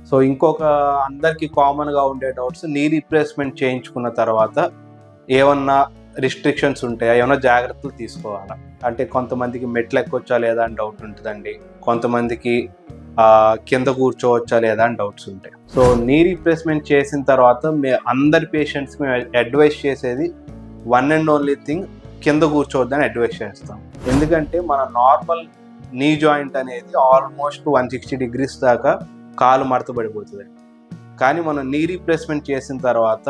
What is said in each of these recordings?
So ఇంకొక అందరికీ కామన్గా ఉండే డౌట్స్, నీ రీప్లేస్మెంట్ చేయించుకున్న తర్వాత ఏమన్నా రిస్ట్రిక్షన్స్ ఉంటాయా, ఏమైనా జాగ్రత్తలు తీసుకోవాలా? అంటే కొంతమందికి మెట్లు ఎక్కొచ్చా లేదా అని డౌట్ ఉంటుందండి, కొంతమందికి కింద కూర్చోవచ్చా లేదా అని డౌట్స్ ఉంటాయి. సో నీ రీప్లేస్మెంట్ చేసిన తర్వాత అందరి పేషెంట్స్కి మేము అడ్వైస్ చేసేది వన్ అండ్ ఓన్లీ థింగ్, కింద కూర్చోవద్దని అడ్వైస్ చేస్తాం. ఎందుకంటే మన నార్మల్ నీ జాయింట్ అనేది ఆల్మోస్ట్ 160 degrees దాకా కాలు మడత పడిపోతుంది. కానీ మనం నీ రీప్లేస్మెంట్ చేసిన తర్వాత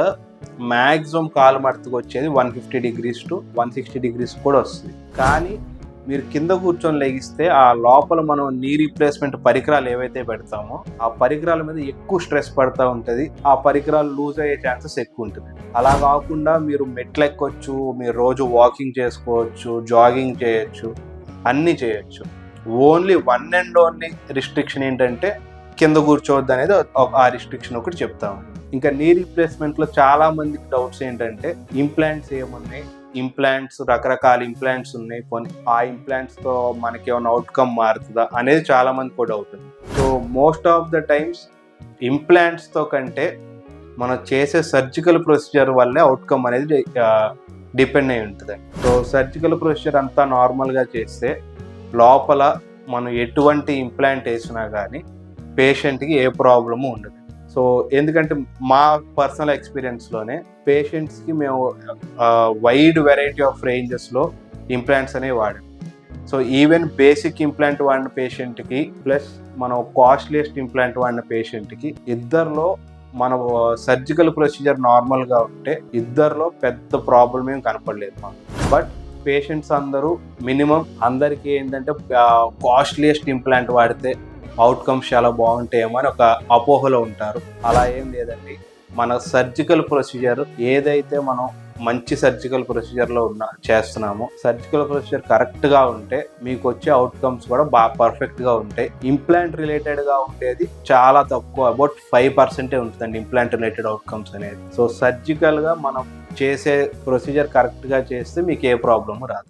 మ్యాక్సిమం కాలు మడతకు వచ్చేది 150 degrees to 160 degrees కూడా వస్తుంది. కానీ మీరు కింద కూర్చొని లెగిస్తే ఆ లోపల మనం నీ రీప్లేస్మెంట్ పరికరాలు ఏవైతే పెడతామో ఆ పరికరాల మీద ఎక్కువ స్ట్రెస్ పడుతూ ఉంటుంది, ఆ పరికరాలు లూజ్ అయ్యే ఛాన్సెస్ ఎక్కువ ఉంటుంది. అలా కాకుండా మీరు మెట్లు ఎక్కొచ్చు, మీరు రోజు వాకింగ్ చేసుకోవచ్చు, జాగింగ్ చేయొచ్చు, అన్నీ చేయొచ్చు. Only one and only restriction ఏంటంటే కింద కూర్చోవద్దు అనేది ఆ రిస్ట్రిక్షన్ ఒకటి చెప్తాము. ఇంకా నీ రీప్లేస్మెంట్లో చాలా మందికి డౌట్స్ ఏంటంటే ఇంప్లాంట్స్ ఏమున్నాయి, ఇంప్లాంట్స్ రకరకాల ఇంప్లాంట్స్ ఉన్నాయి, ఆ ఇంప్లాంట్స్తో మనకి ఏమైనా అవుట్కమ్ మారుతుందా అనేది చాలా మందికి కూడా డౌట్ ఉంది. So most of the times ఇంప్లాంట్స్తో కంటే మనం చేసే సర్జికల్ ప్రొసీజర్ వల్లే అవుట్కమ్ అనేది డిపెండ్ అయి ఉంటుంది. సో సర్జికల్ ప్రొసీజర్ అంతా నార్మల్గా చేస్తే లోపల మనం ఎటువంటి ఇంప్లాంట్ వేసినా కానీ పేషెంట్కి ఏ ప్రాబ్లము ఉండదు. సో ఎందుకంటే మా పర్సనల్ ఎక్స్పీరియన్స్లోనే పేషెంట్స్కి మేము వైడ్ వెరైటీ ఆఫ్ రేంజెస్లో ఇంప్లాంట్స్ అనేవి వాడాం. సో ఈవెన్ బేసిక్ ఇంప్లాంట్ వాడిన పేషెంట్కి ప్లస్ మనం కాస్ట్లీయెస్ట్ ఇంప్లాంట్ వాడిన పేషెంట్కి ఇద్దరిలో మన సర్జికల్ ప్రొసీజర్ నార్మల్గా ఉంటే ఇద్దరిలో పెద్ద ప్రాబ్లం ఏం కనపడలేదు మాకు. బట్ పేషెంట్స్ అందరూ మినిమం అందరికీ ఏంటంటే కాస్ట్లీయెస్ట్ ఇంప్లాంట్ వాడితే అవుట్కమ్స్ చాలా బాగుంటాయేమో అని ఒక అపోహలో ఉంటారు. అలా ఏం లేదండి. మన సర్జికల్ ప్రొసీజర్ ఏదైతే మనం మంచి సర్జికల్ ప్రొసీజర్లో చేస్తున్నామో సర్జికల్ ప్రొసీజర్ కరెక్ట్గా ఉంటే మీకు వచ్చే అవుట్కమ్స్ కూడా బాగా పర్ఫెక్ట్గా ఉంటాయి. ఇంప్లాంట్ రిలేటెడ్గా ఉండేది చాలా తక్కువ, అబౌట్ 5% ఉంటుందండి ఇంప్లాంట్ రిలేటెడ్ అవుట్కమ్స్ అనేది. సో సర్జికల్గా మనం చేసే ప్రొసీజర్ కరెక్ట్గా చేస్తే మీకు ఏ ప్రాబ్లము రాదు.